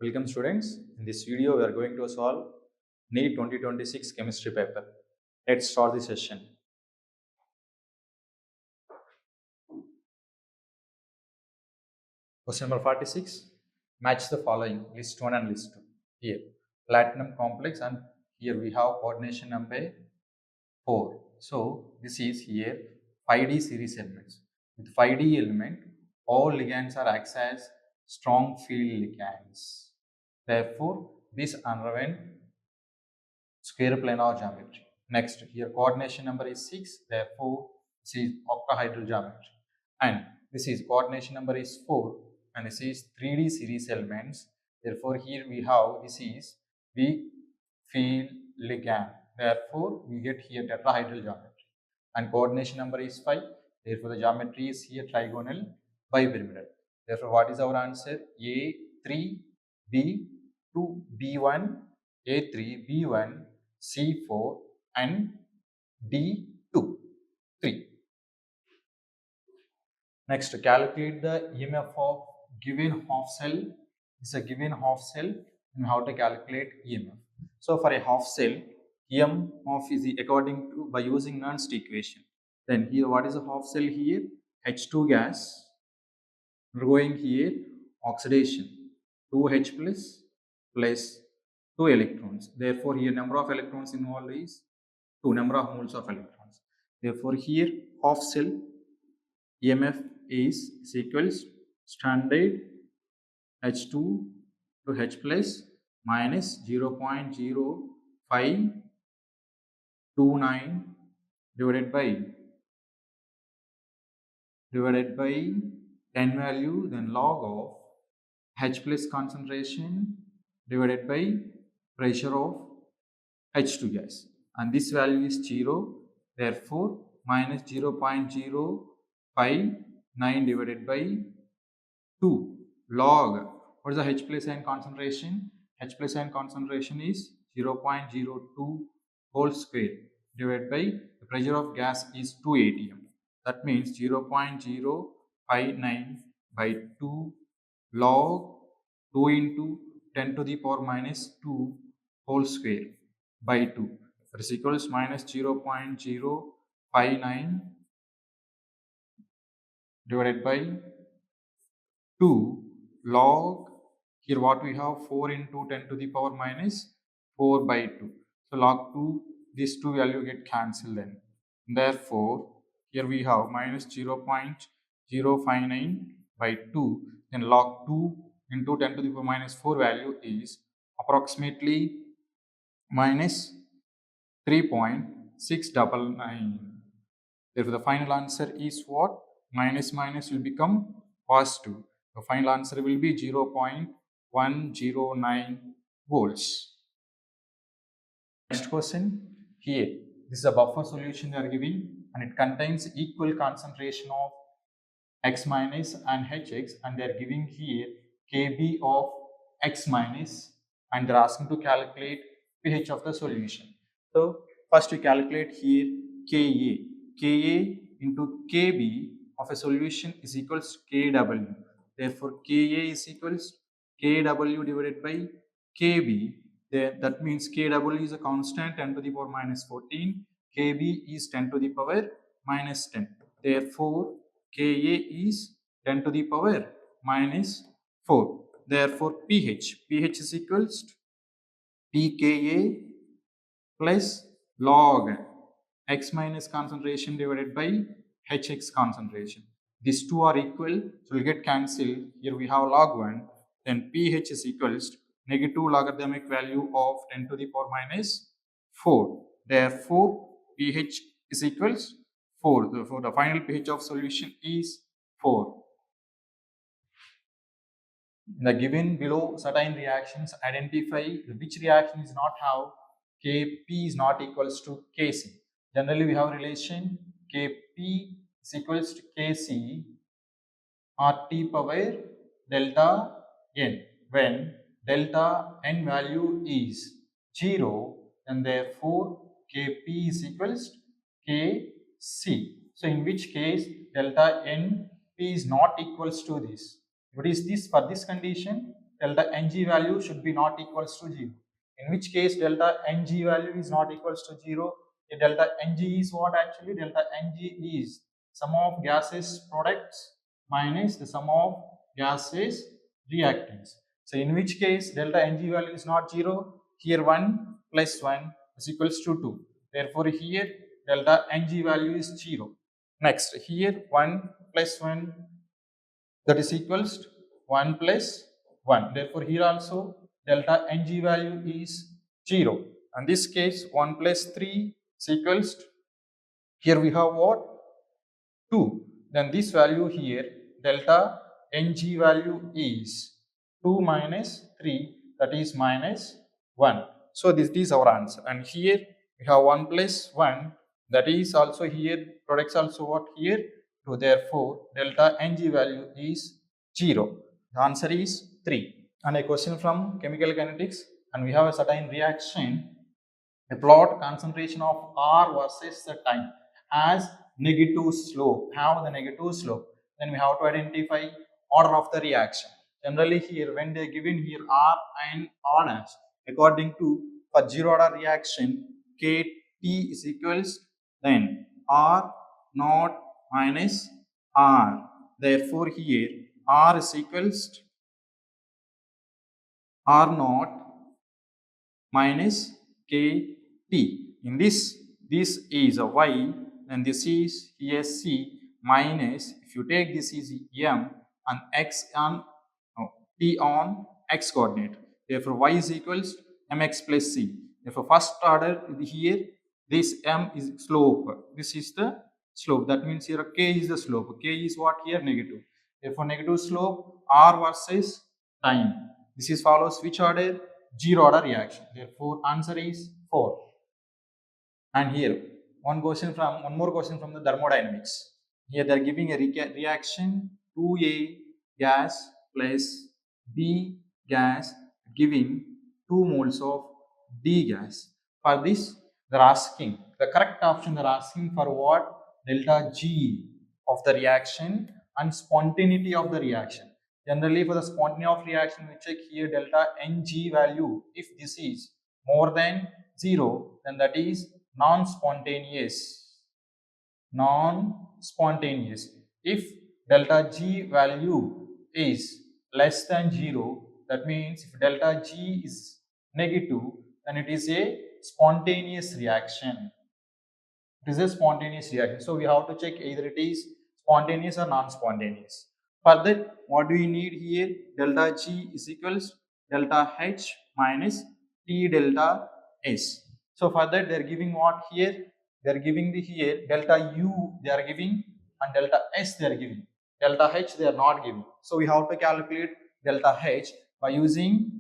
Welcome students. In this video we are going to solve NEET 2026 chemistry paper. Let's start the session. Question number 46. Match the following list 1 and list 2. Here platinum complex, and here we have coordination number 4. So this is here 5D series elements. With 5D element, all ligands are acts as strong field ligands. Therefore, this underwent square planar geometry. Next, here coordination number is 6. Therefore, this is octahedral geometry. And this is coordination number is 4. And this is 3D series elements. Therefore, here we have this is weak field ligand. Therefore, we get here tetrahedral geometry. And coordination number is 5. Therefore, the geometry is here trigonal bipyramidal. Therefore, what is our answer? A3, B2, B1, A3, B1, C4 and D2, 3. Next, calculate the EMF of given half cell. This is a given half cell and how to calculate EMF. So for a half cell, EMF is according to by using Nernst equation. Then here what is a half cell here? H2 gas. We're going here oxidation 2H plus 2 electrons. Therefore, here number of electrons involved is 2, number of moles of electrons. Therefore, here half cell EMF is equals standard H2 to H plus minus 0.0529 divided by 10 value, then log of H plus concentration divided by pressure of H2 gas, and this value is 0. Therefore, minus 0.059 divided by 2 log. What is the H plus ion concentration? H plus ion concentration is 0.02 whole square divided by the pressure of gas is 2 atm. That means 0.059 by 2 log 2 into 10 to the power minus 2 whole square by 2. That is equals minus 0.059 divided by 2 log, here what we have 4 into 10 to the power minus 4 by 2. So log 2, these two value get cancelled then. Therefore, here we have minus 0.059 by 2, then log 2 into 10 to the power minus 4 value is approximately minus 3.699. Therefore, the final answer is what? Minus will become positive. The final answer will be 0.109 volts. Next question. Here, this is a buffer solution they are giving, and it contains equal concentration of X minus and HX, and they are giving here Kb of X minus, and they are asking to calculate pH of the solution. So first we calculate here Ka. Ka into Kb of a solution is equals Kw. Therefore, Ka is equals Kw divided by Kb. That means Kw is a constant 10 to the power minus 14. Kb is 10 to the power minus 10. Therefore, Ka is 10 to the power minus 4. Therefore, pH is equals to pKa plus log X minus concentration divided by Hx concentration. These two are equal, so we'll get cancelled. Here we have log 1, then pH is equals to negative logarithmic value of 10 to the power minus 4. Therefore, pH is equals 4. Therefore, the final pH of solution is 4. In the given below certain reactions, identify which reaction is not have Kp is not equals to Kc. Generally, we have relation Kp is equals to Kc RT power delta N. When delta N value is 0, then therefore Kp is equals to Kc. So in which case delta N P is not equals to this. What is this? For this condition, delta Ng value should be not equals to 0. In which case delta Ng value is not equals to 0. The delta Ng is what actually? Delta Ng is sum of gases products minus the sum of gases reactants. So in which case delta Ng value is not 0. Here 1 plus 1 is equals to 2. Therefore here delta Ng value is 0. Next here 1 plus 1, that is equals to 1 plus 1. Therefore here also delta Ng value is 0. In this case 1 plus 3 is equals to, here we have what? 2. Then this value here delta Ng value is 2 minus 3, that is minus 1. So this is our answer. And here we have 1 plus 1, that is also here products also what here. So therefore delta Ng value is 0. The answer is 3. And a question from chemical kinetics, and we have a certain reaction. A plot concentration of R versus the time as negative slope, have the negative slope. Then we have to identify order of the reaction. Generally here when they are given here R and R dash, according to for zero order reaction KT is equals then R naught minus R. Therefore here R is equals to R naught minus KT. In this is a Y and this is here C minus, if you take this is M and X on T on X coordinate. Therefore Y is equals mx plus C. Therefore first order here this M is slope. This is the slope. That means here K is the slope. K is what here? Negative. Therefore negative slope R versus time. This is follows which order? Zero order reaction. Therefore answer is 4. And here one more question from the thermodynamics. Here they are giving a reaction 2A gas plus B gas giving 2 moles of D gas. For this they are asking, the correct option they are asking for what? Delta G of the reaction and spontaneity of the reaction. Generally for the spontaneity of reaction we check here delta Ng value. If this is more than 0 then that is non-spontaneous. If delta G value is less than 0, that means if delta G is negative then it is a spontaneous reaction. It is a spontaneous reaction. So we have to check either it is spontaneous or non-spontaneous. For that, what do we need here? Delta G is equals delta H minus T delta S. So for that they are giving what here? They are giving the here delta U they are giving and delta S they are giving. Delta H they are not giving. So we have to calculate delta H by using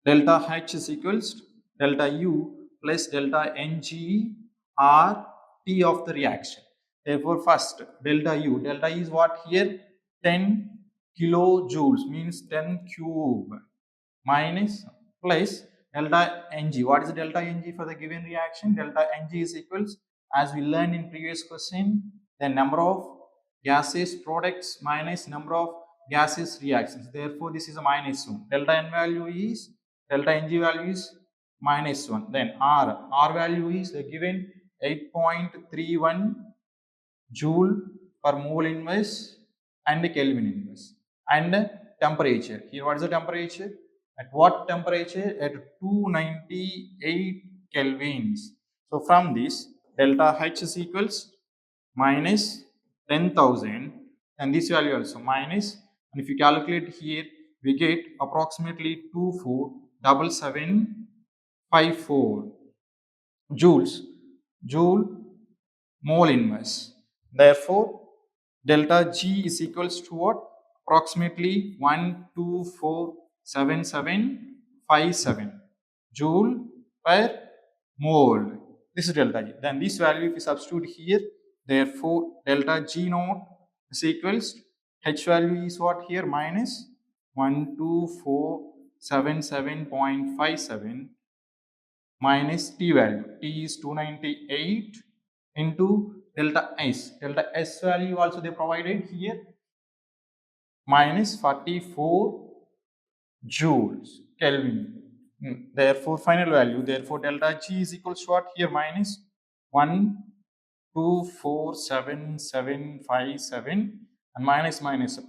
delta H is equals delta U plus delta Ng R T of the reaction. Therefore first delta U is what here? 10 kilojoules means 10 cube minus plus delta Ng. What is delta Ng for the given reaction? Delta Ng is equals, as we learned in previous question, the number of gases products minus number of gases reactions. Therefore this is a minus 1. Delta N value is, delta Ng value is minus 1. Then R value is given 8.31 joule per mole inverse and Kelvin inverse. And temperature, here what is the temperature? At what temperature? At 298 kelvins. So from this delta H is equals minus 10,000 and this value also minus, and if you calculate here we get approximately 247754 joule mole inverse. Therefore delta G is equals to what? Approximately 1247757 joule per mole. This is delta G. Then this value if you substitute here, therefore delta G naught is equals to H value is what here? Minus 12477.57 minus T value. T is 298 into delta S. Delta S value also they provided here minus 44 joules, Kelvin. Therefore, final value, therefore, delta G is equals to what? Here minus 1,247,757 and minus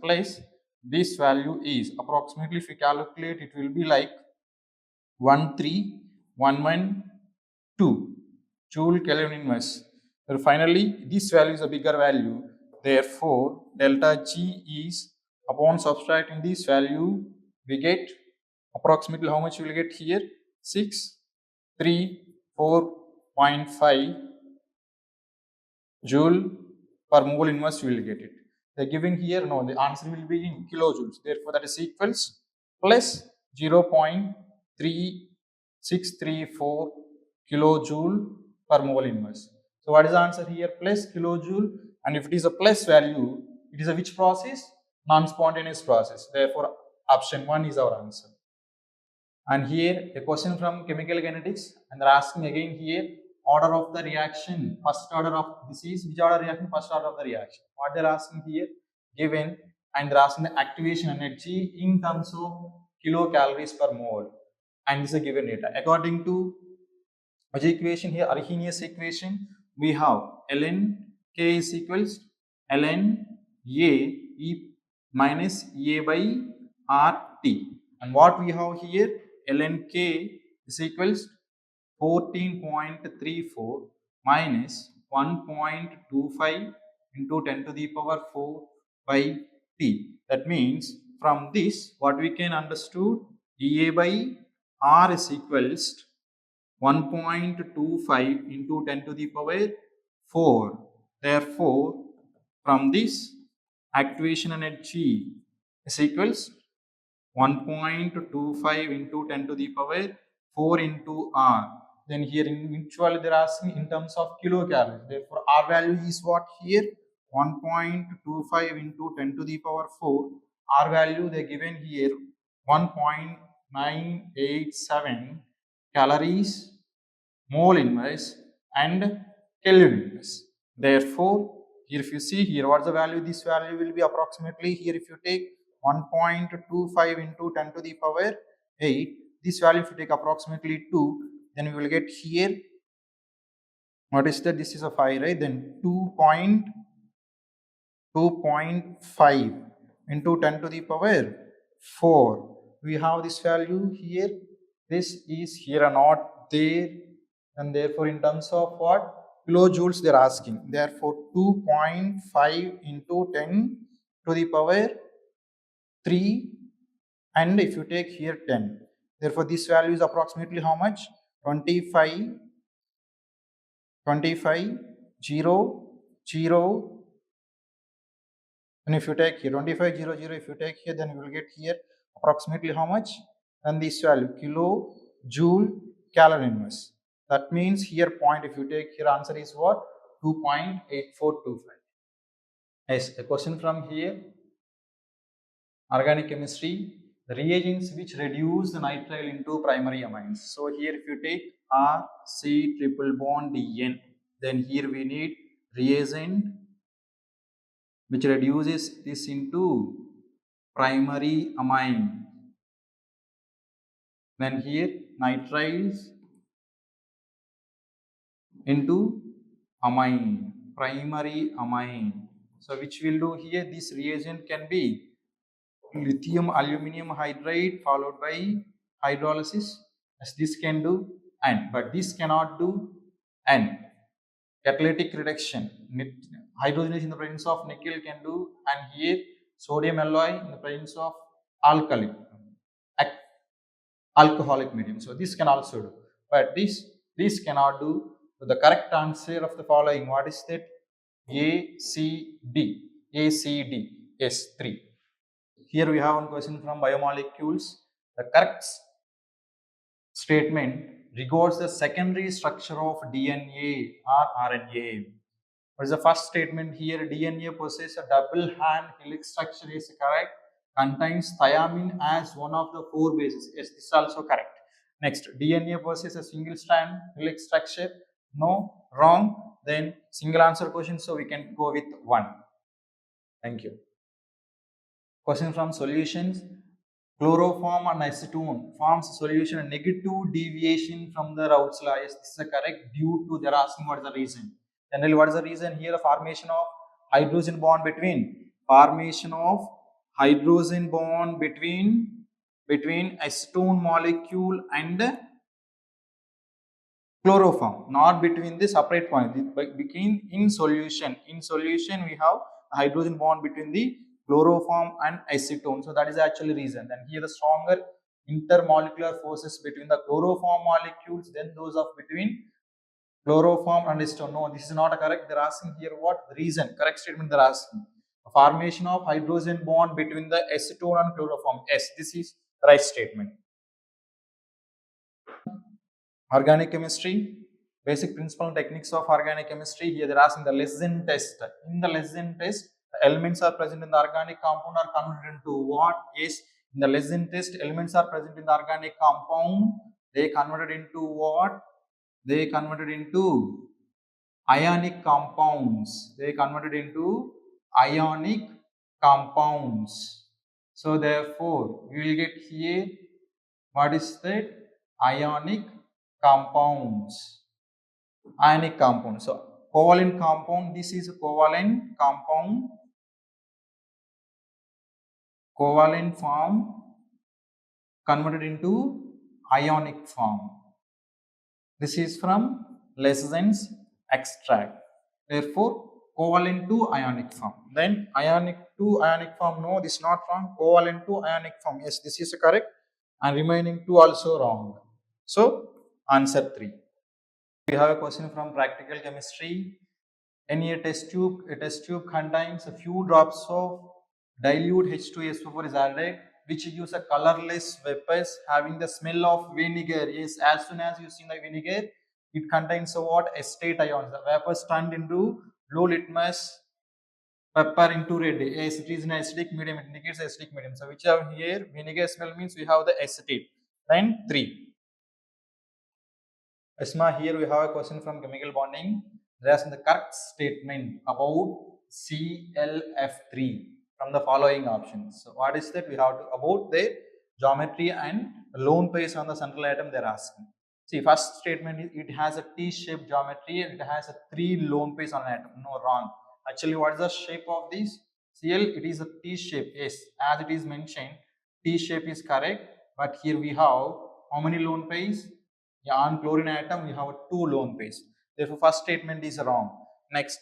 plus this value is approximately, if we calculate, it will be like 13112 joule Kelvin inverse. So finally, this value is a bigger value. Therefore, delta G is, upon subtracting this value, we get approximately how much we will get here? 634.5 joule per mole inverse. We will get it. They are giving here, no, the answer will be in kilojoules. Therefore, that is equals plus 0.3634 kilojoule per mole inverse. So, what is the answer here? Plus kilojoule, and if it is a plus value, it is a which process? Non-spontaneous process. Therefore, option 1 is our answer. And here a question from chemical kinetics, and they're asking again here order of the reaction, first order of this is which order reaction, first order of the reaction. What they're asking here given, and they're asking the activation energy in terms of kilocalories per mole, and this is a given data. According to which equation here, Arrhenius equation, we have ln K is equals ln A E minus A by RT, and what we have here, ln K is equals 14.34 minus 1.25 into 10 to the power 4 by T. That means from this what we can understood, EA by R is equals 1.25 into 10 to the power 4. Therefore, from this activation energy is equals 1.25 into 10 to the power 4 into R. Then here in mutual they are asking in terms of kilocalories. Therefore, R value is what here? 1.25 into 10 to the power 4. R value they are given here 1.987 calories mole inverse and Kelvin inverse. Therefore, here if you see here what's the value, this value will be approximately here if you take 1.25 into 10 to the power 8, this value if you take approximately 2, then we will get here, what is that, this is a 5, right? Then 2.5 into 10 to the power 4. We have this value here, this is here not there, and therefore in terms of what? Kilojoules they are asking. Therefore 2.5 into 10 to the power 3, and if you take here 10, therefore this value is approximately how much? 25 0 0, and if you take here 25 0 0, if you take here, then you will get here approximately how much? And this value kilojoule calorie inverse. That means here point, if you take here, answer is what? 2.8425. Yes, a question from here, organic chemistry, the reagents which reduce the nitrile into primary amines. So here if you take R, C, triple bond, N, then here we need reagent which reduces this into primary amine. Then here nitriles into amine, primary amine. So which will do here, this reagent can be lithium aluminum hydride followed by hydrolysis, as this can do, and but this cannot do, and catalytic reduction, hydrogenation in the presence of nickel can do, and here sodium alloy in the presence of alkali, alcoholic medium. So this can also do, but this cannot do. So the correct answer of the following, what is that? ACD, S3. Here we have one question from biomolecules. The correct statement regards the secondary structure of DNA or RNA. What is the first statement here? DNA possesses a double hand helix structure is correct. Contains thiamine as one of the 4 bases. Yes, this is also correct. Next, DNA possesses a single strand helix structure. No, wrong. Then single answer question, so we can go with 1. Thank you. Question from solutions. Chloroform and acetone forms a solution, a negative deviation from the Raoult's law. Yes, this is correct due to, they're asking what is the reason. Generally, what is the reason here? The formation of hydrogen bond between, acetone molecule and chloroform, not between the separate point, but between in solution. In solution, we have a hydrogen bond between the chloroform and acetone. So that is actually reason. And here the stronger intermolecular forces between the chloroform molecules than those of between chloroform and acetone. No, this is not a correct. They're asking here what reason. Correct statement they're asking. The formation of hydrogen bond between the acetone and chloroform. Yes, this is right statement. Organic chemistry, basic principle and techniques of organic chemistry. Here they're asking the lesson test. In the lesson test, the elements are present in the organic compound are converted into what? Yes, in the lesson test, elements are present in the organic compound. They converted into what? They converted into ionic compounds. They converted into ionic compounds. So therefore, we will get here what is that? Ionic compounds. Ionic compound. So covalent compound, this is a covalent compound, covalent form converted into ionic form. This is from Lessen's extract. Therefore, covalent to ionic form. Then ionic to ionic form, no, this is not wrong. Covalent to ionic form, yes, this is correct. And remaining two also wrong. So answer 3. We have a question from practical chemistry. In a test tube contains a few drops of dilute H2SO4 is added, which gives a colorless vapors having the smell of vinegar. Yes, as soon as you see the vinegar, it contains a what? Acetate ions. The vapors turned into low litmus pepper into red. Yes, it is an acidic medium. It indicates acidic medium. So which have here vinegar smell means we have the acetate. Then 3. Asma, here we have a question from chemical bonding. There is the correct statement about ClF3 from the following options. So what is that? We have to about the geometry and lone pairs on the central atom they are asking. See, first statement is it has a T-shaped geometry and it has a 3 lone pairs on an atom. No, wrong. Actually, what is the shape of this? Cl, it is a T-shape. Yes, as it is mentioned, T-shape is correct. But here we have how many lone pairs? Yeah, on chlorine atom we have 2 lone pairs. Therefore, first statement is wrong. Next,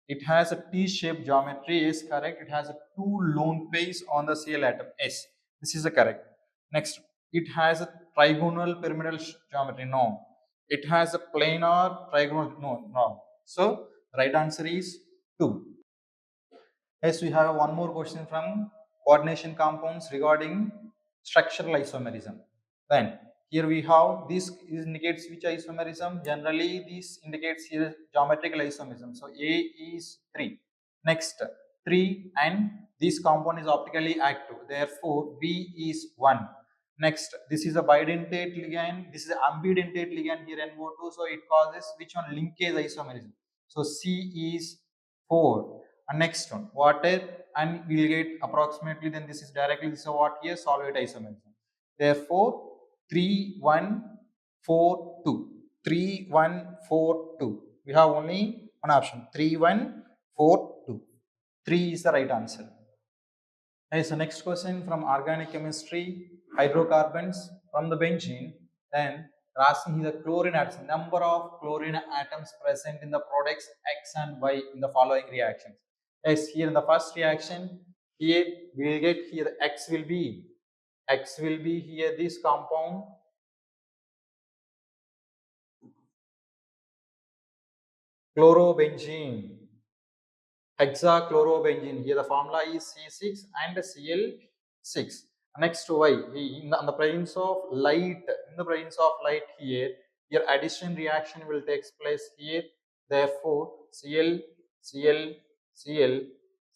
it has a T-shaped geometry is correct. It has a 2 lone pairs on the Cl atom. Yes, this is correct. Next, it has a trigonal pyramidal geometry. No. It has a planar trigonal. No, wrong. So, right answer is 2. Yes, we have one more question from coordination compounds regarding structural isomerism. Then here we have this indicates which isomerism. Generally, this indicates here geometrical isomerism. So A is 3. Next 3 and this compound is optically active. Therefore, B is 1. Next, this is a bidentate ligand. This is an ambidentate ligand here NO2. So it causes which one? Linkage isomerism. So C is 4. And next one, water, and we will get approximately, then this is directly, this is what here? Solvate isomerism. Therefore, 3, 1, 4, 2. 3, 1, 4, 2. We have only one option. 3, 1, 4, 2. 3 is the right answer. Okay, so next question from organic chemistry, hydrocarbons from the benzene. Then asking the chlorine atoms, number of chlorine atoms present in the products X and Y in the following reactions. Yes, here in the first reaction, here we will get here X will be here this compound chlorobenzene, hexachlorobenzene. Here the formula is C6 and Cl6. Next Y, in the presence of light, here addition reaction will take place here. Therefore, Cl, Cl, Cl,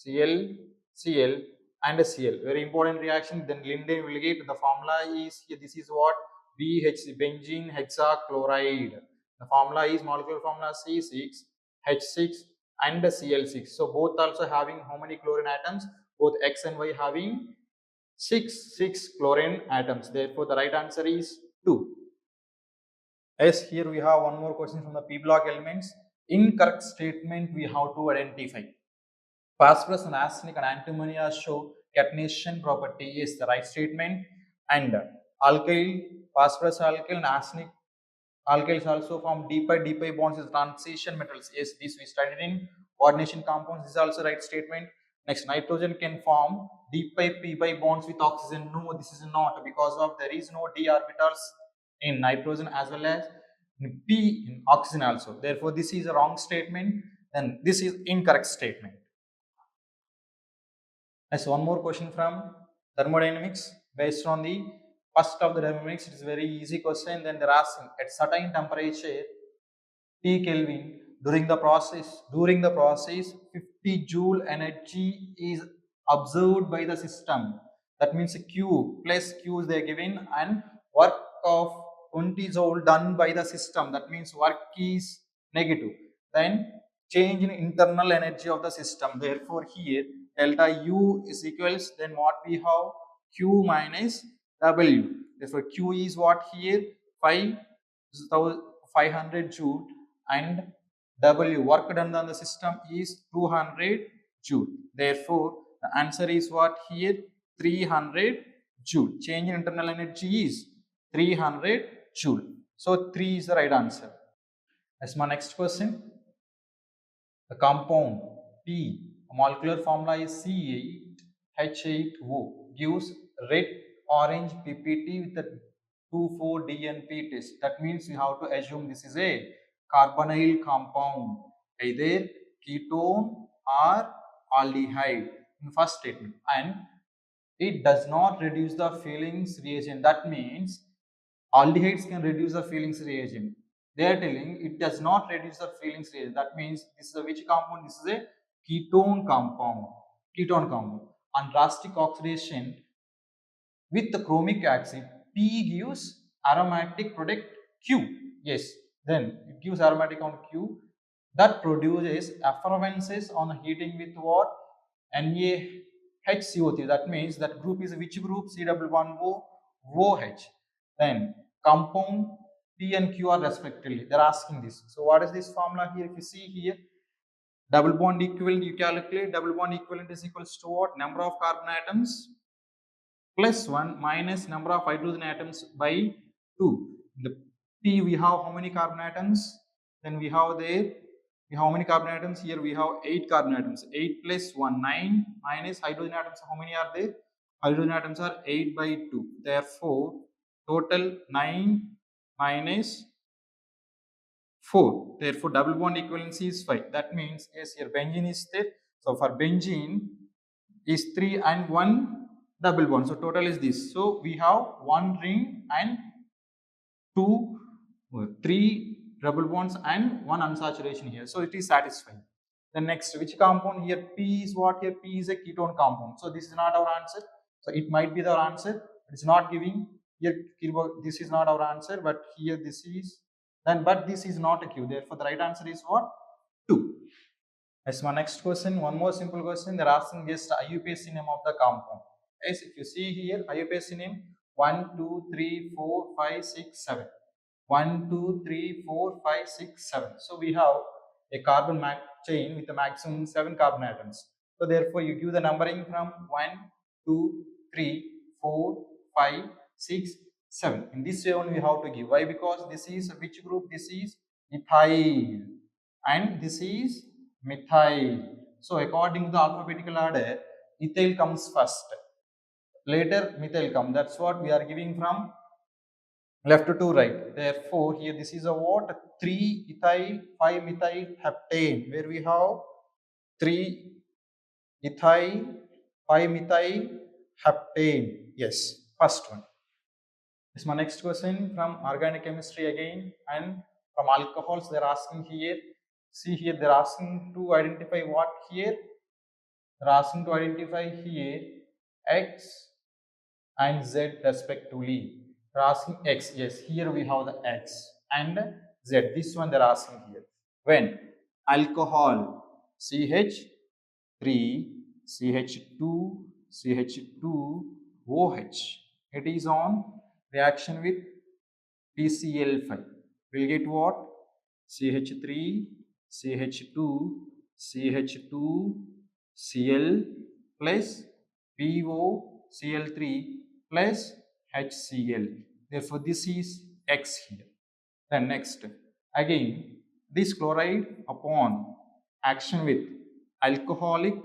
Cl, Cl and Cl. Very important reaction. Then Linden will get the formula is here. This is what? BH, benzene hexachloride. The formula is molecular formula C6, H6 and Cl6. So both also having how many chlorine atoms? Both X and Y having six chlorine atoms. Therefore, the right answer is 2. Yes, here we have one more question from the P block elements. Incorrect statement we have to identify. Phosphorus and arsenic and antimony show catenation property is the right statement, and alkyl, phosphorus alkyl and arsenic alkyls also form d-pi bonds as transition metals. Yes, this we studied in coordination compounds. This is also right statement. Next, nitrogen can form d-pi bonds with oxygen. No, this is not, because of there is no d orbitals in nitrogen as well as p in oxygen also. Therefore, this is a wrong statement. Then this is incorrect statement. Next, one more question from thermodynamics based on the first of the thermodynamics. It is very easy question. Then they're asking at certain temperature T Kelvin during the process 50 joule energy is observed by the system. That means Q plus Q is they given, and work of 20 joule done by the system. That means work is negative. Then change in internal energy of the system. Therefore, here delta U is equals, then what we have, Q minus W. Therefore, Q is what here, 500 joule, and W work done on the system is 200 joule. Therefore, the answer is what here, 300 joule. Change in internal energy is 300 joule. So 3 is the right answer. That's my next question. The compound P, molecular formula is C8H8O, gives red orange PPT with the 2,4-DNP test. That means we have to assume this is a carbonyl compound, either ketone or aldehyde in first statement, and it does not reduce the Fehling's reagent. That means aldehydes can reduce the Fehling's reagent. They are telling it does not reduce the Fehling's reagent. That means this is a which compound? This is a ketone compound. Ketone compound. On drastic oxidation with the chromic acid, P gives aromatic product Q. Yes, then it gives aromatic on Q that produces effervescence on heating with what? NaHCO3. That means that group is which group? C11O OH. Then compound P and Q are respectively. They are asking this. So what is this formula here? If you see here, double bond equivalent, you calculate double bond equivalent is equals to what? Number of carbon atoms plus 1 minus number of hydrogen atoms by 2. The P we have how many carbon atoms? Then we have there, how many carbon atoms? Here we have 8 carbon atoms. 8 plus 1, 9 minus hydrogen atoms. How many are there? Hydrogen atoms are 8 by 2. Therefore, total 9 minus 4. Therefore, double bond equivalency is 5. That means, yes, here benzene is there. So, for benzene is 3 and 1 double bond. So, total is this. So, we have 1 ring and 3 double bonds and 1 unsaturation here. So, it is satisfying. The next, which compound here? P is what here? P is a ketone compound. So, this is not our answer. So, it might be the answer. It's not giving here. This is not our answer, but here this is. Then, but this is not a Q. Therefore, the right answer is what? 2. That's my next question. One more simple question. They're asking just IUPAC name of the compound. Yes, if you see here, IUPAC name 1, 2, 3, 4, 5, 6, 7. 1, 2, 3, 4, 5, 6, 7. So we have a carbon chain with a maximum 7 carbon atoms. So therefore, you give the numbering from 1, 2, 3, 4, 5, 6, 7. In this way only we have to give. Why? Because this is which group? This is ethyl and this is methyl. So according to the alphabetical order, ethyl comes first. Later methyl comes. That's what we are giving from left to right. Therefore, here this is a what? 3 ethyl, 5 methyl heptane, where we have 3 ethyl, 5 methyl heptane. Yes, first one. This is my next question from organic chemistry again, and from alcohols they are asking here. See here, they are asking to identify what here? They are asking to identify here X and Z respectively. They are asking X. Yes, here we have the X and Z. This one they are asking here. When alcohol CH3, CH2, CH2, OH. It is on reaction with PCl5. We'll get what? CH3, CH2, CH2, Cl plus POCl3 plus HCl. Therefore, this is X here. Then next, again, this chloride upon action with alcoholic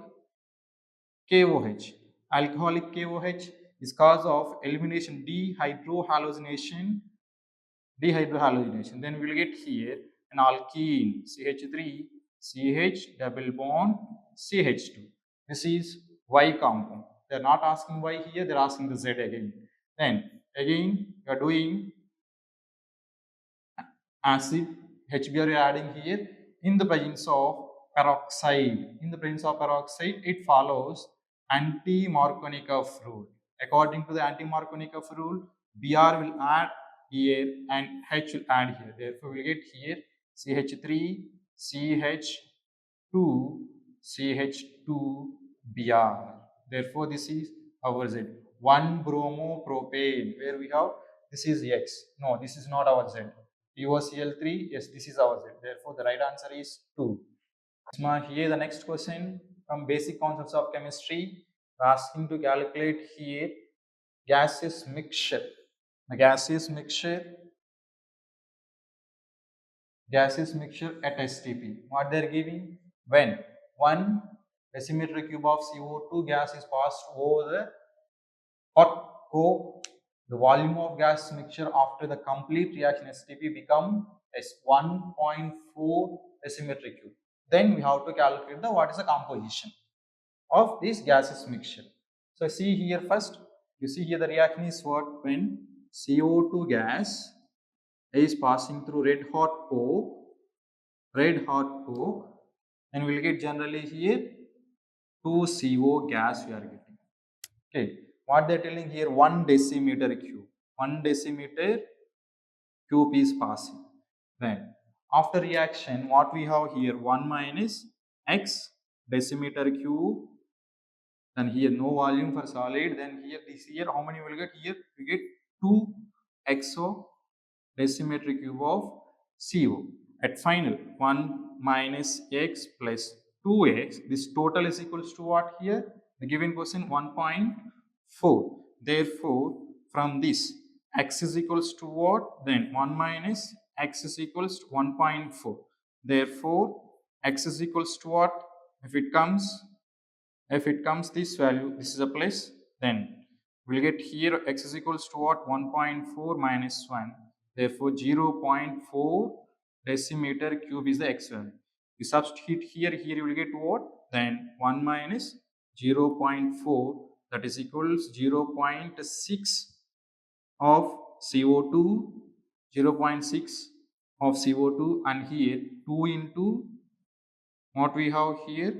KOH. Alcoholic KOH is cause of elimination dehydrohalogenation. Then we will get here an alkene CH3 CH double bond CH2. This is Y compound. They are not asking Y here, they are asking the Z again. Then again you are doing acid HBr you are adding here in the presence of peroxide. In the presence of peroxide, it follows anti-Markovnikov rule. According to the anti-Markovnikov rule, Br will add here and H will add here. Therefore, we will get here CH3, CH2, CH2, Br. Therefore, this is our Z. 1-bromopropane. Where we have this is X. No, this is not our Z. POCl3, yes, this is our Z. Therefore, the right answer is 2. Here the next question from basic concepts of chemistry, asking to calculate here gaseous mixture. The gaseous mixture at STP. What they are giving? When 1 decimeter cube of CO2 gas is passed over the hot coke, the volume of gas mixture after the complete reaction STP become as 1.4 decimeter cube. Then we have to calculate what is the composition of this gaseous mixture. So see here first, you see here the reaction is what? When CO2 gas is passing through red hot coke, and we will get generally here 2CO gas we are getting. Okay, what they are telling here, 1 decimeter cube. 1 decimeter cube is passing. Then after reaction, what we have here, 1 minus X decimeter cube. Then here no volume for solid. Then here this here how many will get? Here we get 2 XO decimeter cube of CO. At final 1 minus X plus 2X. This total is equals to what here? The given question 1.4. Therefore, from this X is equals to what? Then 1 minus X is equals to 1.4. Therefore, X is equals to what? If it comes this value, this is a plus, then we'll get here X is equals to what? 1.4 minus 1. Therefore, 0.4 decimeter cube is the X value. You substitute here you will get what? Then 1 minus 0.4, that is equals 0.6 of CO2, 0.6 of CO2, and here 2 into what we have here,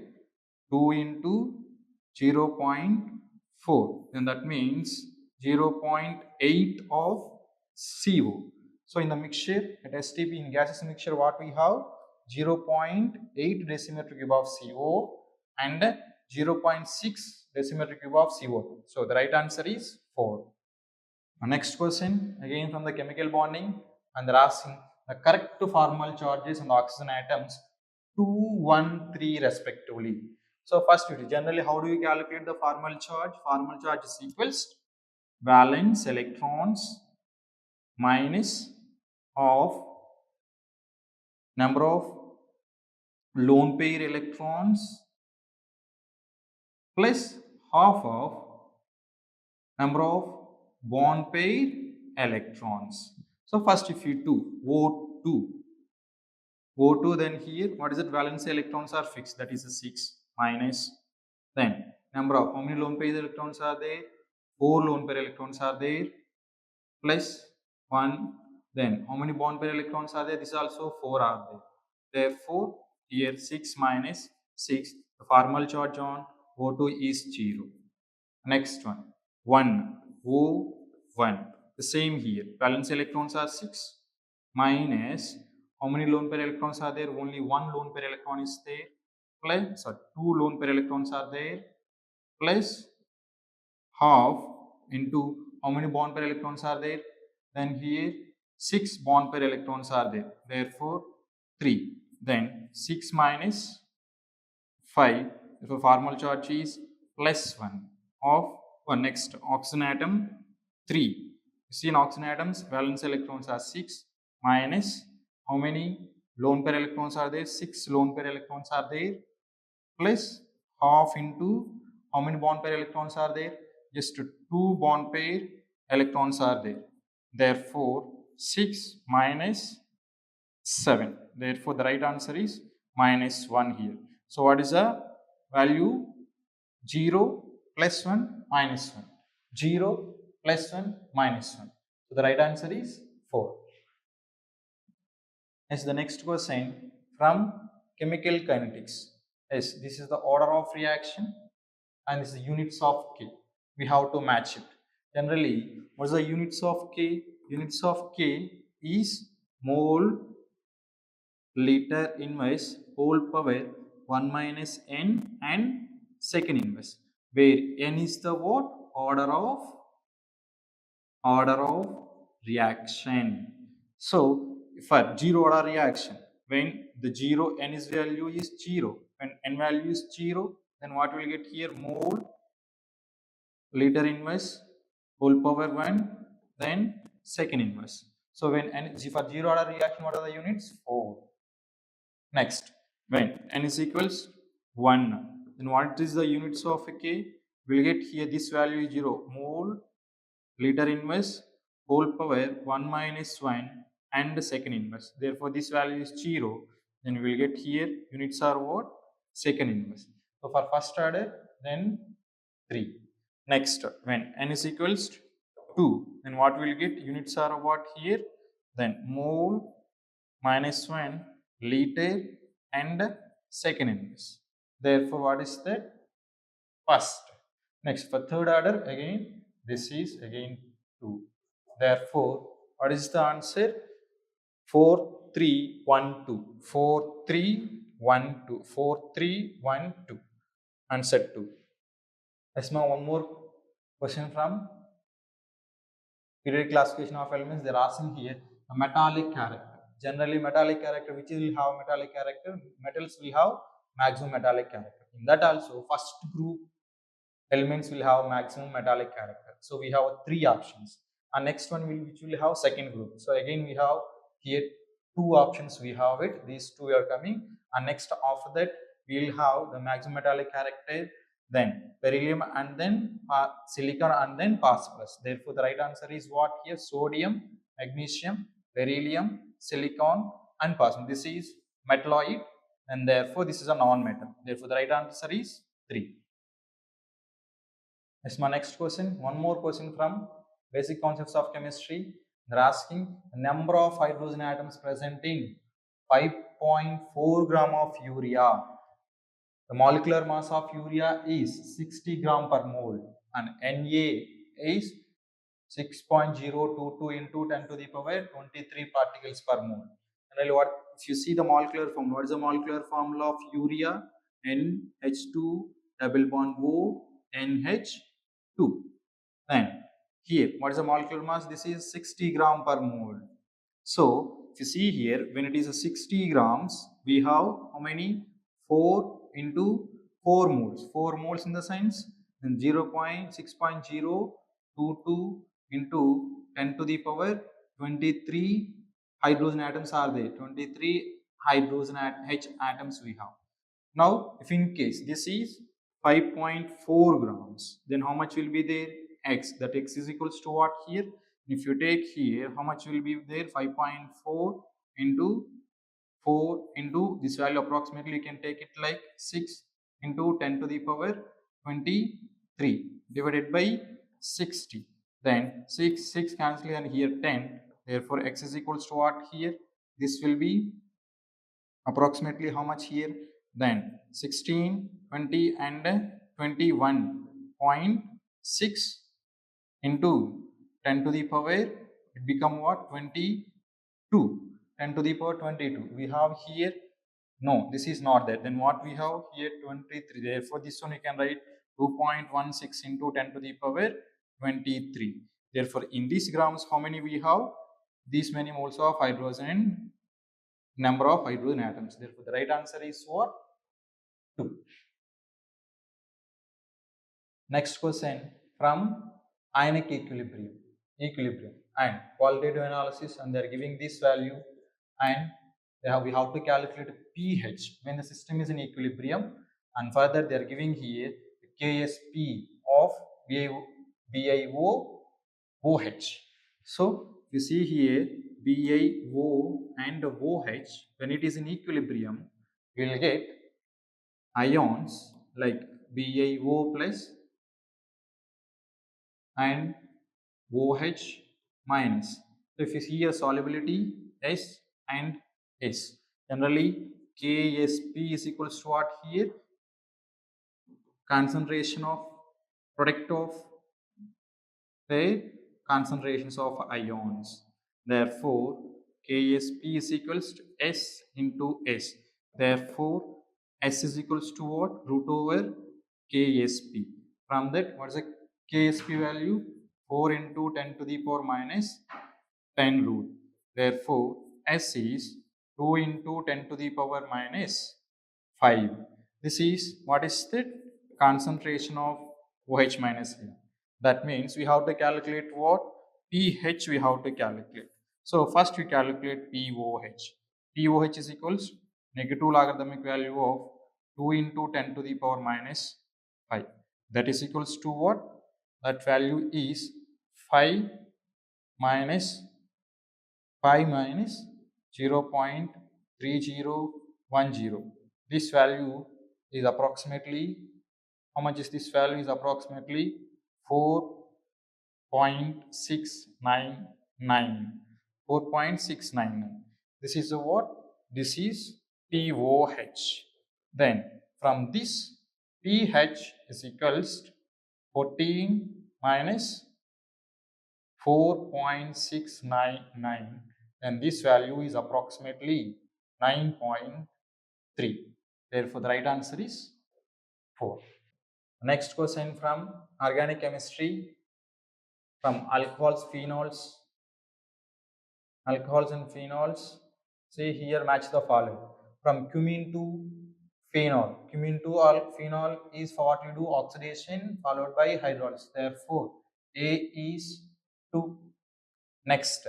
2 into 0.4, then that means 0.8 of CO. So in the mixture at STP, in gaseous mixture, what we have? 0.8 decimeter cube of CO and 0.6 decimeter cube of CO2. So the right answer is 4. Next question again from the chemical bonding, and they're asking the correct formal charges on the oxygen atoms 2, 1, 3 respectively. So first, generally how do you calculate the formal charge? Formal charge is equals valence electrons minus of number of lone pair electrons plus half of number of bond pair electrons. So first if you do O2, then here what is it? Valence electrons are fixed, that is a 6 minus, then number of how many lone pair electrons are there? 4 lone pair electrons are there, plus 1. Then how many bond pair electrons are there? This also 4 are there. Therefore here 6 minus 6, the formal charge on O2 is 0. Next one, 1, O1. The same here, valence electrons are 6 minus how many lone pair electrons are there? Only 1 lone pair electron is there, plus 2 lone pair electrons are there, plus half into how many bond pair electrons are there? Then here 6 bond pair electrons are there. Therefore 3. Then 6 minus 5. Therefore formal charge is plus 1 of one. Next oxygen atom 3. You see in oxygen atoms valence electrons are 6 minus how many lone pair electrons are there? 6 lone pair electrons are there plus half into how many bond pair electrons are there? Just 2 bond pair electrons are there. Therefore 6 minus 7. Therefore the right answer is minus 1 here. So what is the value? 0 plus 1 minus 1. 0 plus 1 minus 1. So the right answer is 4. Yes, the next question from chemical kinetics. Yes, this is the order of reaction and this is units of K. We have to match it. Generally, what is the units of K? Units of K is mole liter inverse whole power 1 minus n and second inverse, where n is the what? Order of reaction. So for zero order reaction, when the zero n is value is 0, when n value is 0, then what will get here? Mole liter inverse whole power 1, then second inverse. So when n for zero order reaction, what are the units? 4. Next, when n is equals 1, then what is the units of K? We'll get here this value is 0, mole liter inverse whole power 1 minus 1 and the second inverse. Therefore, this value is 0. Then we will get here units are what? Second inverse. So for first order, then 3. Next, when n is equals to 2, then what we will get? Units are what here? Then mole minus 1 liter and second inverse. Therefore, what is that? First. Next, for third order, again, this is again 2. Therefore, what is the answer? 4, 3, 1, 2. 4, 3, 1, 2. 4, 3, 1, 2. Answer 2. Let's now one more question from periodic classification of elements. They are asking here a metallic character. Generally, metallic character, which will have metallic character? Metals will have maximum metallic character. In that also, first group elements will have maximum metallic character. So we have 3 options. And next one which will have second group. So again we have here 2 options. We have it. These 2 are coming. And next after that we will have the maximum metallic character, then beryllium, and then silicon, and then phosphorus. Therefore the right answer is what here? Sodium, magnesium, beryllium, silicon, and phosphorus. This is metalloid, and therefore this is a non-metal. Therefore the right answer is 3. That's my next question. One more question from basic concepts of chemistry. They're asking the number of hydrogen atoms present in 5.4 gram of urea. The molecular mass of urea is 60 gram per mole and Na is 6.022 into 10 to the power 23 particles per mole. And what if you see the molecular formula? What is the molecular formula of urea? NH2 double bond O NH2. Then here, what is the molecular mass? This is 60 gram per mole. So if you see here, when it is a 60 grams, we have how many? 4 into 4 moles. 4 moles in the sense, then 0.6.022 into 10 to the power 23 hydrogen atoms are there. 23 hydrogen H atoms we have. Now, if in case this is 5.4 grams, then how much will be there? X. That X is equals to what here? If you take here, how much will be there? 5.4 into 4 into this value approximately you can take it like 6 into 10 to the power 23 divided by 60. Then 6 cancel and here 10. Therefore, X is equals to what here? This will be approximately how much here? Then 16, 20 and 21.6 into 10 to the power, it become what? 22. 10 to the power 22. We have here, no, this is not that. Then what we have here? 23. Therefore, this one you can write 2.16 into 10 to the power 23. Therefore, in these grams, how many we have? These many moles of hydrogen, number of hydrogen atoms. Therefore, the right answer is what? 2. Next question from ionic equilibrium and qualitative analysis, and they are giving this value, and we have to calculate pH when the system is in equilibrium, and further they are giving here the KSP of BiO-OH. So you see here BiO and OH, when it is in equilibrium, we will get ions like BiO plus and OH minus. So if you see a solubility S and S, generally KSP is equals to what here? Concentration of product of the concentrations of ions. Therefore, KSP is equals to S into S. Therefore, S is equals to what? Root over KSP. From that, what is the KSP value? 4 into 10 to the power minus 10 root. Therefore, S is 2 into 10 to the power minus 5. This is what is the concentration of OH minus here. That means we have to calculate what? pH we have to calculate. So first we calculate pOH. pOH is equals negative logarithmic value of 2 into 10 to the power minus 5. That is equals to what? That value is 5 minus 0.3010. This value is approximately, how much is this value? Is approximately 4.699. 4.699. This is a what? This is pOH. Then from this, pH is equals to 14 minus 4.699, and this value is approximately 9.3. Therefore, the right answer is 4. Next question from organic chemistry, from alcohols and phenols. See here, match the following. From cumene to phenol. Cumene to phenol is for what you do? Oxidation followed by hydrolysis. Therefore, A is 2. Next,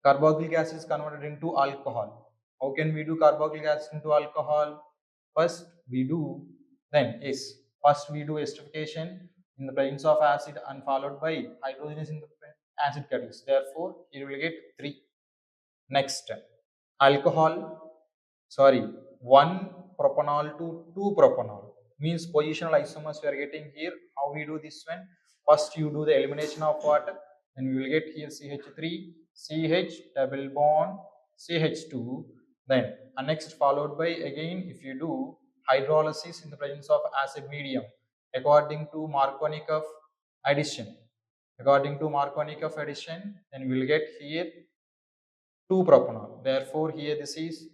carboxylic acid is converted into alcohol. How can we do carboxylic acid into alcohol? First we do esterification in the presence of acid and followed by hydrogenation in the acid catalyst. Therefore, you will get 3. Next, alcohol, 1 propanol to 2 propanol means positional isomers we are getting here. How we do this one? First you do the elimination of water, and we will get here CH3, CH double bond, CH2. Then next followed by again if you do hydrolysis in the presence of acid medium according to Markovnikov addition. Then we will get here 2 propanol. Therefore, here this is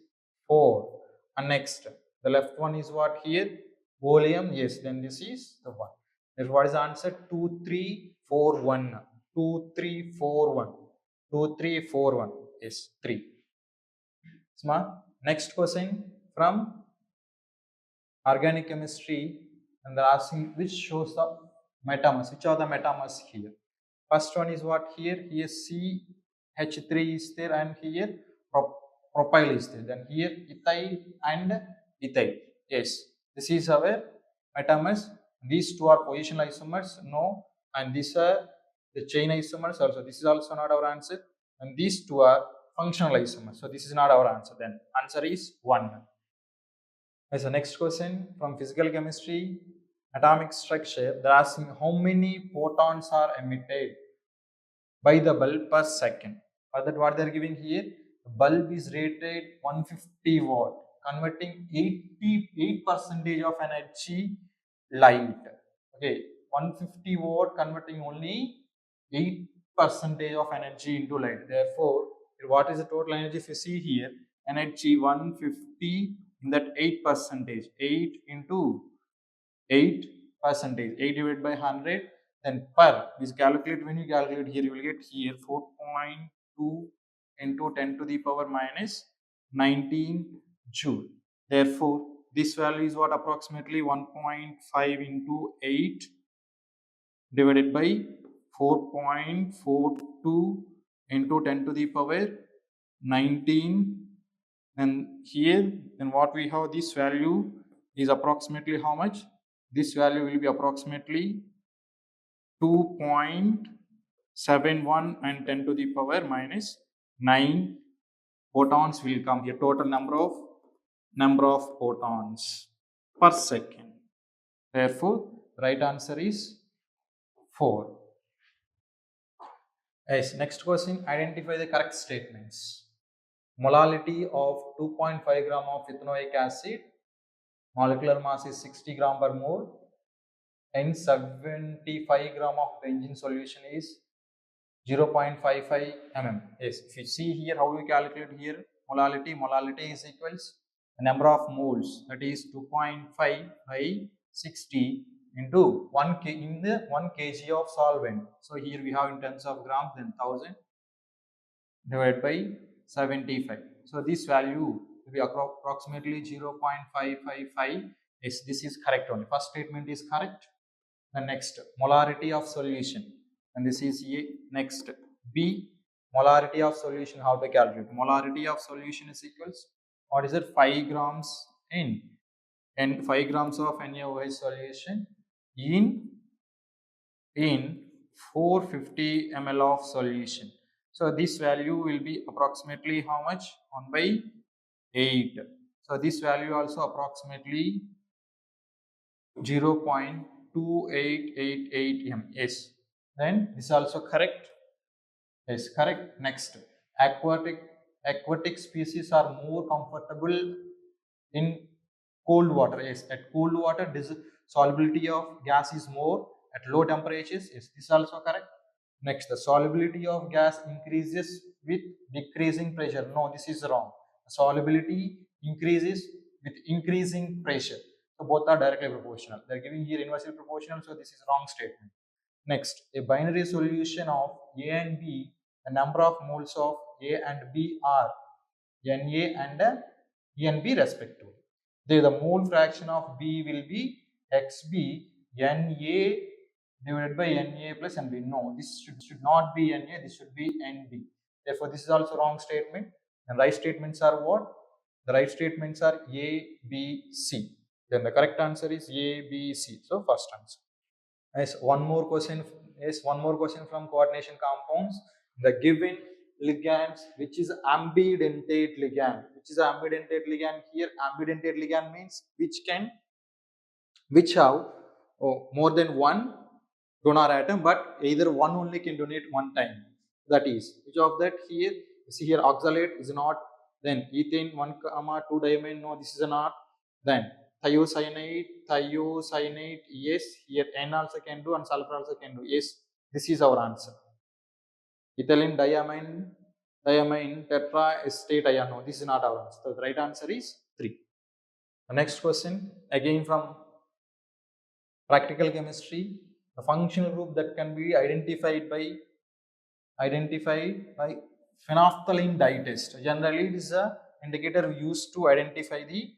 4. And next, the left one is what here? Oleum. Yes, then this is the 1. Therefore, what is the answer? 2, 3, 4, 1. 2, 3, 4, 1. 2, 3, 4, 1. Yes, 3. Smart. Next question from organic chemistry, and they're asking which shows the metamers. Which are the metamers here? First one is what here? Here CH3 is there, and here propyl is there. Then here ethyl and ethyl. Yes, this is our metamers. These two are positional isomers. No, and these are the chain isomers also. This is also not our answer. And these two are functional isomers. So this is not our answer. Then answer is 1. So next question from physical chemistry, atomic structure. They're asking how many photons are emitted by the bulb per second. For that, what they're giving here, the bulb is rated 150 watt, converting 88% of energy light. Okay, 150 watt converting only 8% of energy into light. Therefore, what is the total energy? If you see here, energy 150 in that 8%, 8 into 8%, 8 divided by 100, Then per, we calculate, when you calculate here, you will get here 4.2 into 10 to the power minus 19 joule. Therefore, this value is what, approximately 1.5 into 8 divided by 4.42 into 10 to the power 19. And here, then what we have, this value is approximately how much? This value will be approximately 2.71 and 10 to the power minus 9 photons will come here. Total number of photons per second. Therefore, right answer is 4. Yes, next question, identify the correct statements. Molality of 2.5 gram of ethanoic acid, molecular mass is 60 gram per mole, and 75 gram of benzene solution is 0.55 mm. Yes, if you see here how we calculate here molality is equals the number of moles, that is 2.5 by 60 into 1 kg of solvent. So here we have in terms of grams, then 1000 divided by 75. So this value will be approximately 0.555. Yes, this is correct only. First statement is correct. The next, molarity of solution, and this is A. Next, B, molarity of solution, how to calculate? Molarity of solution is equals, what is it? 5 grams in, and 5 grams of NaOH solution in 450 ml of solution. So this value will be approximately how much? 1 by 8. So this value also approximately 0.2888 m. Yes. Then this is also correct. Yes, correct. Next, aquatic species are more comfortable in cold water. Yes, at cold water, solubility of gas is more at low temperatures. Yes, this is also correct. Next, the solubility of gas increases with decreasing pressure. No, this is wrong. The solubility increases with increasing pressure. So both are directly proportional. They are giving here inversely proportional, so this is wrong statement. Next, a binary solution of A and B, the number of moles of A and B are Na and E and B respectively. There the mole fraction of B will be Xb Na divided by Na plus Nb. No, this should not be Na, this should be Nb. Therefore, this is also wrong statement. And right statements are what? The right statements are A, B, C. Then the correct answer is A, B, C. So first answer. Yes, one more question. Yes, one more question from coordination compounds. The given ligands, which is ambidentate ligand. Which is ambidentate ligand? Here, ambidentate ligand means which have more than one donor atom, but either one only can donate one time. That is, which of that here? See here, oxalate is not. Then ethane 1,2 diamine. No, this is not. Then thiocyanate, yes, here N also can do and sulfur also can do. Yes, this is our answer. Ethylene diamine tetraestate ion. No, this is not our answer. So the right answer is 3. The next question, again from practical chemistry, the functional group that can be identified by phenolphthalein dye test. Generally, it is a indicator used to identify the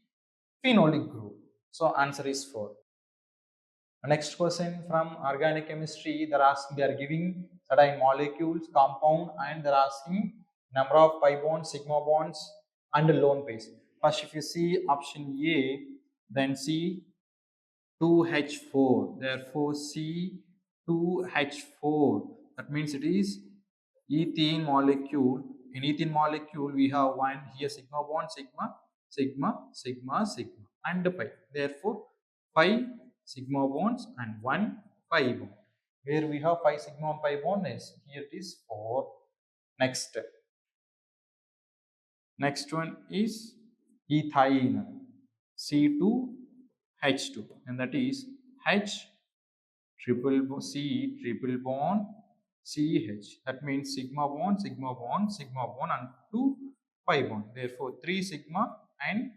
phenolic group. So answer is 4. Next question from organic chemistry, they are giving certain molecules, compound, and they are asking number of pi bonds, sigma bonds, and lone pairs. First, if you see option A, then see 2H4. Therefore, C2H4. That means it is ethene molecule. In ethene molecule, we have one here sigma bond, sigma, and pi. Therefore, 5 sigma bonds and 1 pi bond. Where we have 5 sigma and pi bond is here it is 4. Next one is ethine, C2H2, and that is H triple bond CH. That means sigma bond, and 2 pi bond. Therefore, 3 sigma and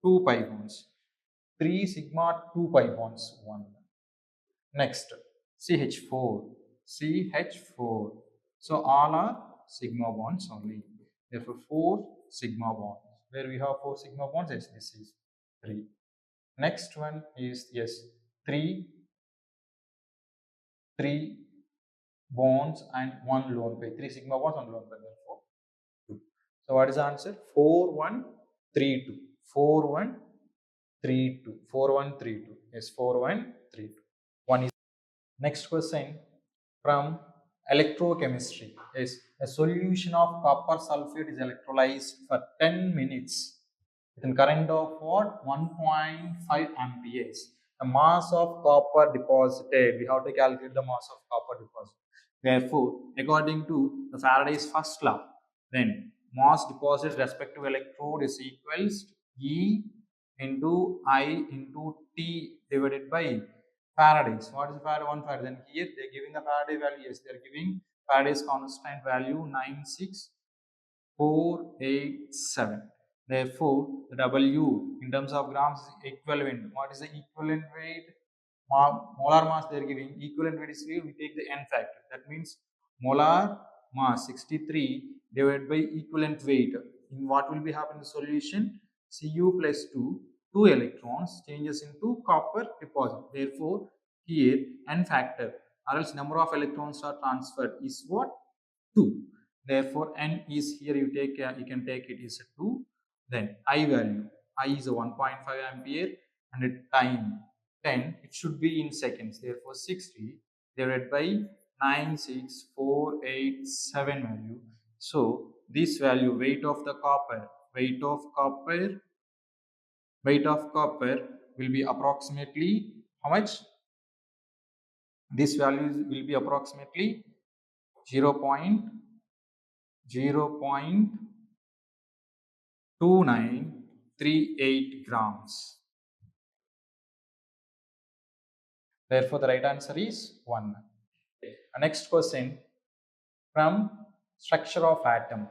2 pi bonds. 3 sigma, 2 pi bonds, 1. Next, CH4, CH4. So all are sigma bonds only. Therefore, 4 sigma bonds. Where we have 4 sigma bonds, yes, this is 3. Next one is, yes, 3 bonds and 1 lone pair. 3 sigma bonds, 1 lone pair. Therefore, 2. So what is the answer? 4, 1, 3, 2. 4, 1, 3, 2. 4, 1, 3, 2. Yes, 4, 1, 3, 2. 1 is. Next question from electrochemistry is a solution of copper sulfate is electrolyzed for 10 minutes with a current of what? 1.5 amperes. The mass of copper deposited, we have to calculate the mass of copper deposit. Therefore, according to the Faraday's first law, then mass deposited respective electrode is equals to E into I into T divided by Faraday's. What is Faraday? 1 Faraday. Then here they are giving the Faraday value. Yes, they are giving Faraday's constant value 96487. Therefore, the W in terms of grams is equivalent. What is the equivalent weight? Molar mass they are giving. Equivalent weight is here. We take the N factor. That means molar mass 63 divided by equivalent weight. In what will be happen in the solution? Cu plus 2 electrons changes into copper deposit. Therefore, here N factor or else number of electrons are transferred is what? 2. Therefore, N is here you can take it is 2. Then I value, I is a 1.5 ampere and at time 10, it should be in seconds. Therefore, 60 divided by 96487 value. So, this value weight of copper will be approximately how much? This value will be approximately 0.2938 grams. Therefore, the right answer is 1. Next question from structure of atom.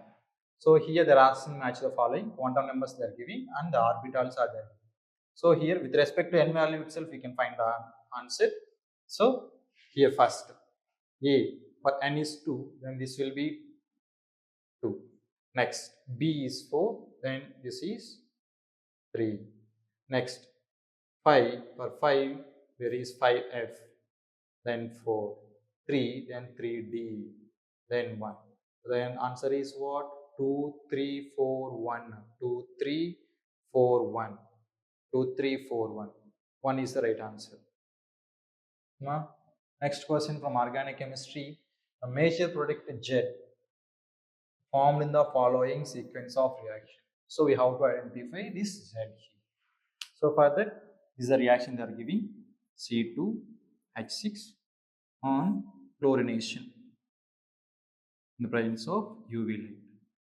So here they are asking match the following quantum numbers they are giving and the orbitals are there. So here with respect to N value itself we can find the answer. So here first A for N is 2, then this will be 2. Next B is 4, then this is 3. Next 5 for 5 there is 5F, then 4, 3, then 3D, then 1. Then answer is what? 2, 3, 4, 1. 2, 3, 4, 1. 2, 3, 4, 1. 1 is the right answer. Now, next question from organic chemistry. A major product Z formed in the following sequence of reaction. So we have to identify this Z here. So for that, this is the reaction they are giving. C2H6 on chlorination in the presence of UV light.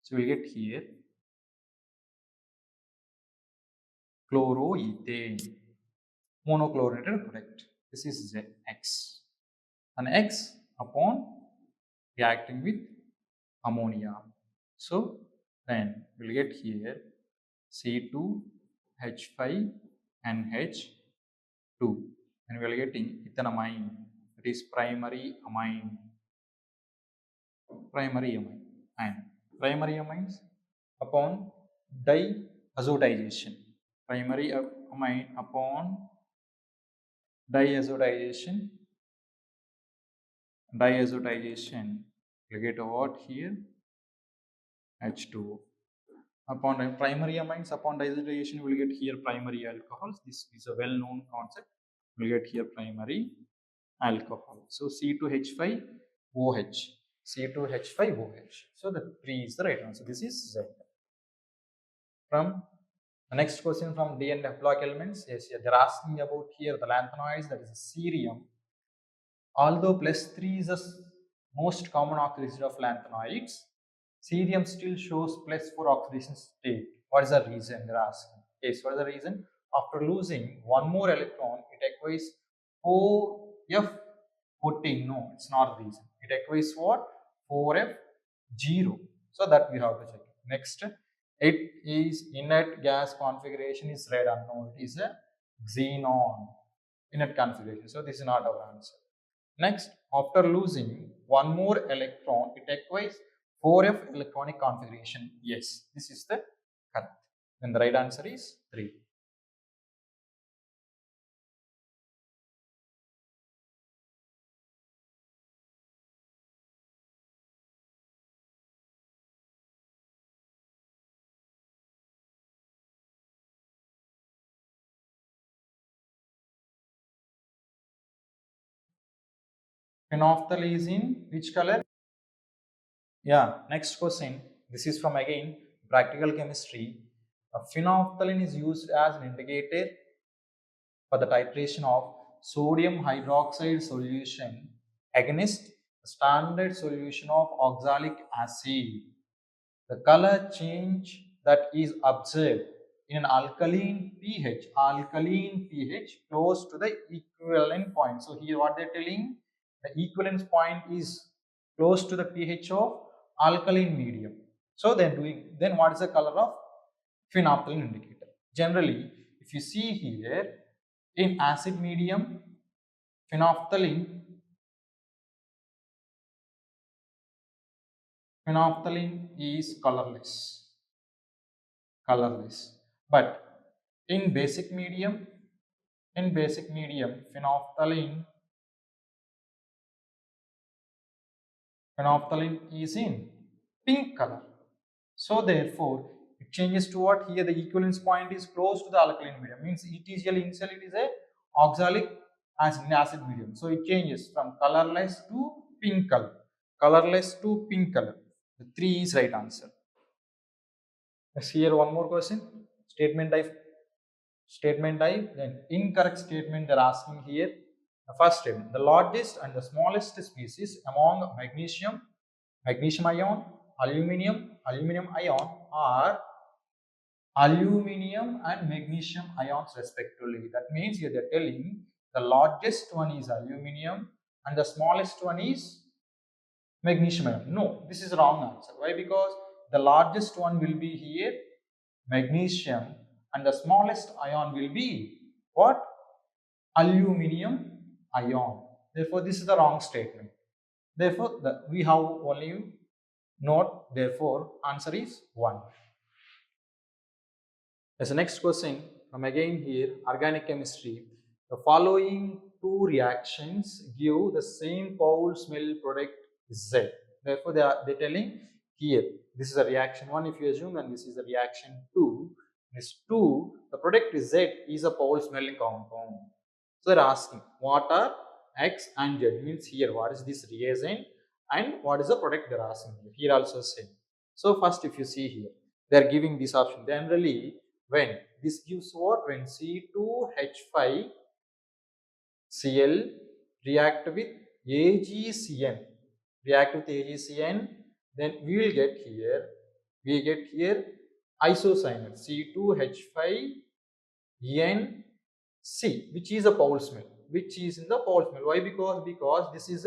So we will get here chloroethane, monochlorinated product. This is X. And X upon reacting with ammonia. So then we will get here C2H5NH2. And we are getting ethanamine. It is primary amine. And primary amines upon diazotization. Primary amine upon diazotization. We get what here? H2O. Upon primary amines, upon diazotization, we will get here primary alcohols. This is a well-known concept. We will get here primary alcohol. So C2H5OH. C2H5OH. So the 3 is the right answer. This is Z. From the next question from D and F block elements. Yes, they're asking about here the lanthanoids, that is a cerium. Although +3 is the most common oxidation of lanthanoids, cerium still shows +4 oxidation state. What is the reason they're asking? Yes, what is the reason? After losing one more electron, it acquires 4F14. No, it's not the reason. It acquires what? 4F0. So that we have to check. Next, it is inert gas configuration is radon. No, it is a xenon inert configuration. So this is not our answer. Next, after losing one more electron, it acquires 4f electronic configuration. Yes, this is the correct. Then the right answer is 3. Phenolphthal is in which color? Yeah, next question. This is from again practical chemistry. A phenolphthalein is used as an indicator for the titration of sodium hydroxide solution against a standard solution of oxalic acid. The color change that is observed in an alkaline pH close to the equivalent point. So here what they're telling, the equivalence point is close to the pH of alkaline medium. So then what is the color of phenolphthalein indicator? Generally, if you see here in acid medium, phenolphthalein is colorless. But in basic medium, phenolphthalein is in pink color. So therefore, it changes to what? Here the equivalence point is close to the alkaline medium. Means initially it is a oxalic acid medium. So it changes from colorless to pink color. The 3 is right answer. Let's here one more question. Statement type. Then incorrect statement they're asking here. The first statement: the largest and the smallest species among magnesium ion, aluminum ion are aluminum and magnesium ions respectively. That means here they're telling the largest one is aluminum and the smallest one is magnesium ion. No, this is wrong answer. Why? Because the largest one will be here magnesium and the smallest ion will be what? Aluminum ion. Therefore, this is the wrong statement. Therefore, we have only note. Therefore, answer is 1. As the next question from again here, organic chemistry. The following 2 reactions give the same foul-smell product Z. Therefore, they're telling here, this is a reaction 1 if you assume, and this is a reaction 2. This 2, the product Z is a foul-smelling compound. So they're asking, what are X and Z? Means here, what is this reagent and what is the product they're asking here? Here also same. So first, if you see here, they're giving this option. Generally, when this gives what? When C2H5Cl react with AgCN, then we will get here, isocyanate C2H5NC, which is a foul smell. Why? Because this is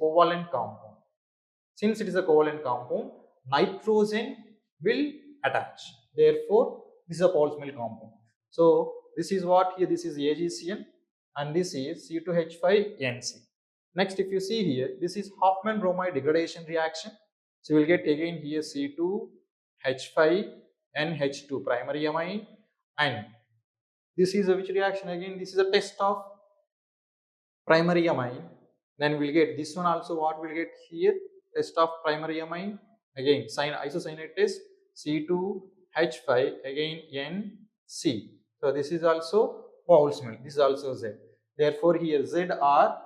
covalent compound. Since it is a covalent compound, nitrogen will attach. Therefore, this is a foul smell compound. So this is what here, this is AgCN and this is C2H5NC. Next, if you see here, this is Hoffman bromide degradation reaction. So you will get again here C2H5NH2 primary amine, and this is a which reaction again? This is a test of primary amine. Then we'll get this one also. What we'll get here? Test of primary amine. Again, isocyanate test C2H5 again NC. So this is also foul smell. This is also Z. Therefore, here Z are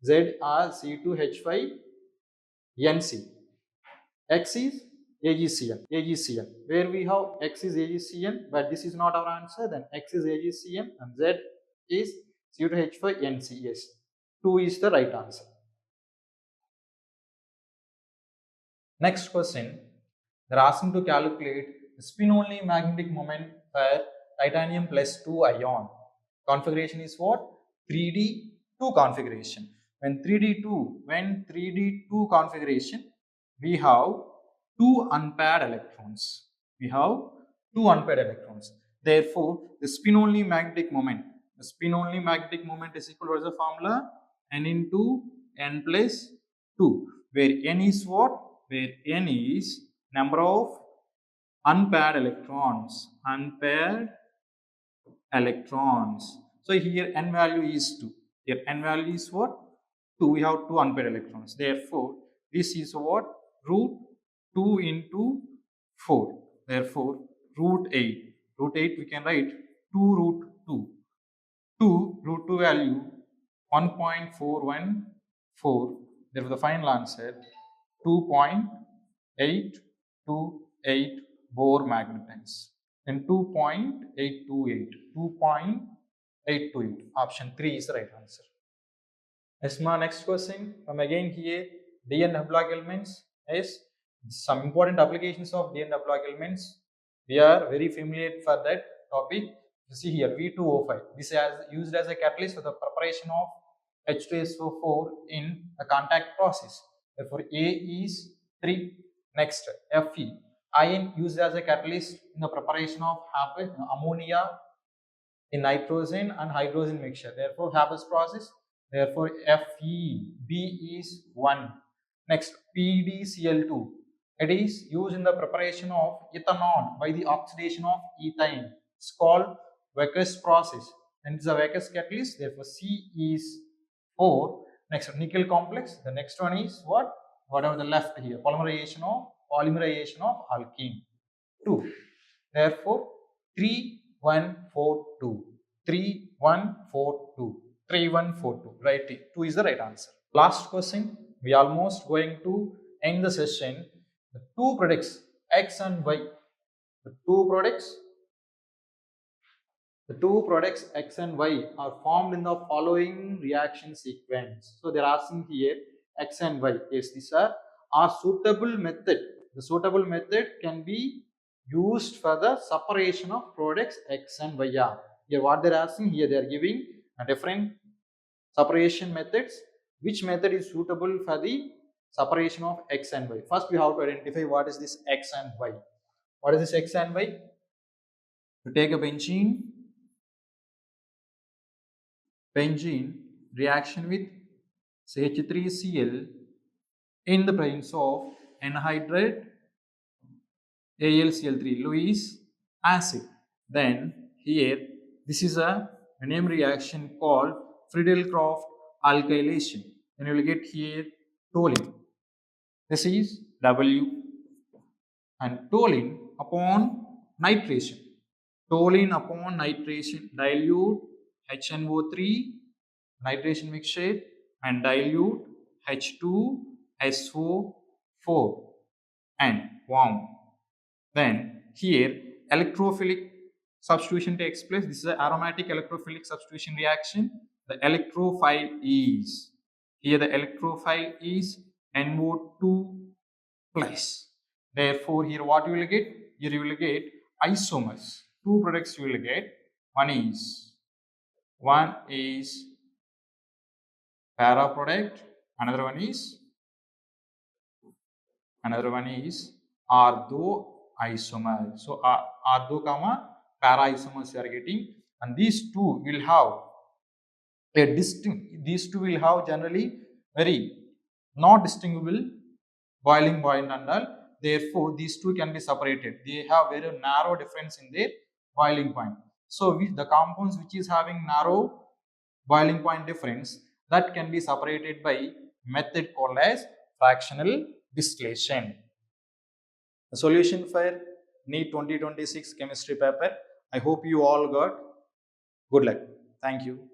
C2H5NC. X is AgCN. Where we have X is AgCN, but this is not our answer. Then X is AgCN and Z is C2H5NC. Yes, 2 is the right answer. Next question, they're asking to calculate the spin-only magnetic moment per titanium plus 2 ion. Configuration is what? 3D2 configuration. When 3D2 configuration, we have 2 unpaired electrons. Therefore, the spin-only magnetic moment is equal to the formula n into n plus 2, where n is what? Where n is number of unpaired electrons. Unpaired electrons. So here n value is 2. Here n value is what? 2. We have 2 unpaired electrons. Therefore, this is what? Root 2 into 4. Therefore, root 8. Root 8 we can write 2 root 2. 2 root 2 value 1.414. Therefore, the final answer 2.828 Bohr magnetons. And 2.828. 2.828. Option 3 is the right answer. Yes, ma, next question. From again here, D and W elements. Yes, some important applications of D and W elements. We are very familiar for that topic. You see here V2O5. This is used as a catalyst for the preparation of H2SO4 in a contact process. Therefore, A is 3. Next, Fe. Iron used as a catalyst in the preparation of ammonia in nitrogen and hydrogen mixture. Therefore, Haber's process. Therefore, Fe. B is 1. Next, PdCl2. It is used in the preparation of ethanol by the oxidation of ethane. It's called Weck's process. And it's a Weck's catalyst. Therefore, C is 4. Next, nickel complex. The next one is what? Whatever the left here. Polymerization of alkene. 2. Therefore, 3142. 3142. 3142. Right. 2 is the right answer. Last question. We are almost going to end the session. The two products X and Y. The two products X and Y are formed in the following reaction sequence. So they are asking here X and Y. Yes, these are suitable method. The suitable method can be used for the separation of products X and Y. Here what they are asking, here they are giving a different separation methods. Which method is suitable for the separation of X and Y? First we have to identify what is this X and Y. What is this X and Y? You take a benzene reaction with H3Cl in the presence of anhydride AlCl3, Lewis acid. Then here this is a name reaction called Friedel-Crafts alkylation. Then you will get here toluene. This is W, and toluene upon nitration. Toluene upon nitration, dilute HNO3 nitration mixture and dilute H2SO4 and warm. Then here electrophilic substitution takes place. This is an aromatic electrophilic substitution reaction. The electrophile is here. The electrophile is NO2 plus. Therefore, here what you will get? Here you will get isomers. Two products you will get. One is para product. Another one is ortho isomer. So ortho para isomers you are getting, and these two will have a distinct. These two will have generally very not distinguishable boiling point and all. Therefore, these two can be separated. They have very narrow difference in their boiling point. So, the compounds which is having narrow boiling point difference, that can be separated by method called as fractional distillation. The solution for NEET 2026 chemistry paper. I hope you all got. Good luck. Thank you.